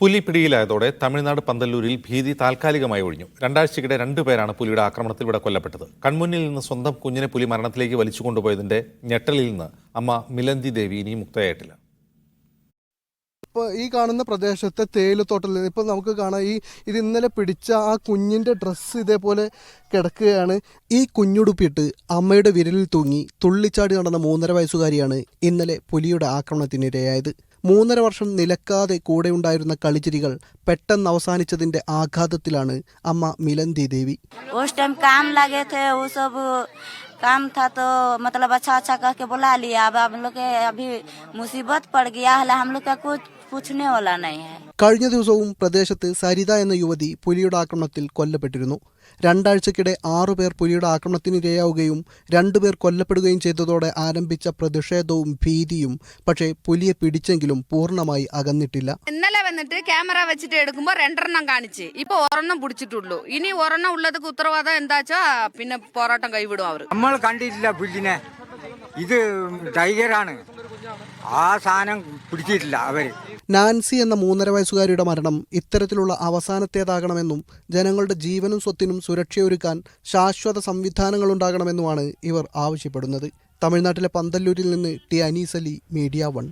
പുലി പിടിയിലായതോടെ തമിഴ്നാട് പന്തല്ലൂരിൽ ഭീതി താൽക്കാലികമായി ഒഴിഞ്ഞു. രണ്ടാഴ്ചക്കിടെ 2 പേരാണ് പുലിയുടെ ആക്രമണത്തിൽ ഇവിടെ കൊല്ലപ്പെട്ടത്. കൺമുന്നിൽ നിന്ന് സ്വന്തം കുഞ്ഞിനെ പുലി മരണത്തിലേക്ക് വലിച്ചു കൊണ്ടുപോയതിന്റെ ഞെട്ടലിൽ നിന്ന് അമ്മ മിലന്തി ദേവി ഇനി മുക്തയായിട്ടില്ല. ഇപ്പോൾ ഈ കാണുന്ന പ്രദേശത്തെ തേയിലത്തോട്ടത്തിൽ നിന്ന് ഇപ്പോൾ നമുക്ക് കാണാം ഇത് ഇന്നലെ പിടിച്ച ആ കുഞ്ഞിൻ്റെ ഡ്രസ്സ് ഇതേപോലെ കിടക്കുകയാണ്. ഈ കുഞ്ഞുടുപ്പിട്ട് അമ്മയുടെ വിരലിൽ തൂങ്ങി തുള്ളിച്ചാടി നടന്ന 3.5 വയസ്സുകാരിയാണ് ഇന്നലെ പുലിയുടെ ആക്രമണത്തിനിരയായത്. 3.5 വർഷം നിലക്കാതെ കൂടെയുണ്ടായിരുന്ന കളിച്ചിരികൾ പെട്ടെന്ന് അവസാനിച്ചതിന്റെ ആഘാതത്തിലാണ് അമ്മ മിലന്തി ദേവി. काम था तो मतलब अच्छा अच्छा कह के बुला लिया। अब हम लोग के अभी मुसीबत पड़ गया है, हम लोग का कुछ पूछने वाला नहीं है. കഴിഞ്ഞ ദിവസവും പ്രദേശത്ത് സരിത എന്ന യുവതി പുലിയുടെ ആക്രമണത്തിൽ കൊല്ലപ്പെട്ടിരുന്നു. 2 ആഴ്ചക്കിടെ 6 പേർ പുലിയുടെ ആക്രമണത്തിനിരയാവുകയും 2 പേർ കൊല്ലപ്പെടുകയും ചെയ്തതോടെ ആരംഭിച്ച പ്രതിഷേധവും ഭീതിയും പക്ഷേ പുലിയെ പിടിച്ചെങ്കിലും പൂർണ്ണമായി അകന്നിട്ടില്ല. ഇന്നലെ വന്നിട്ട് ക്യാമറ വെച്ചിട്ട് എടുക്കുമ്പോൾ 2 കാണിച്ച് ഇപ്പൊ 1 പിടിച്ചിട്ടുള്ളൂ. ഇനി 1 ഉള്ളതൊക്കെ ഉത്തരവാദം എന്താച്ചാ പിന്നെ പോരാട്ടം കൈവിടും അവർ. നമ്മൾ കണ്ടിട്ടില്ല പുല്ലിനെ, ഇത് ടൈഗറാണ്, ആ സാധനം പിടിച്ചിട്ടില്ല അവര്. നാൻസി എന്ന 3.5 വയസ്സുകാരിയുടെ മരണം ഇത്തരത്തിലുള്ള അവസാനത്തേതാകണമെന്നും ജനങ്ങളുടെ ജീവനും സ്വത്തിനും സുരക്ഷയൊരുക്കാൻ ശാശ്വത സംവിധാനങ്ങളുണ്ടാകണമെന്നുമാണ് ഇവർ ആവശ്യപ്പെടുന്നത്. തമിഴ്നാട്ടിലെ പന്തല്ലൂരിൽ നിന്ന് ടി അനീസ് അലി, മീഡിയ 1.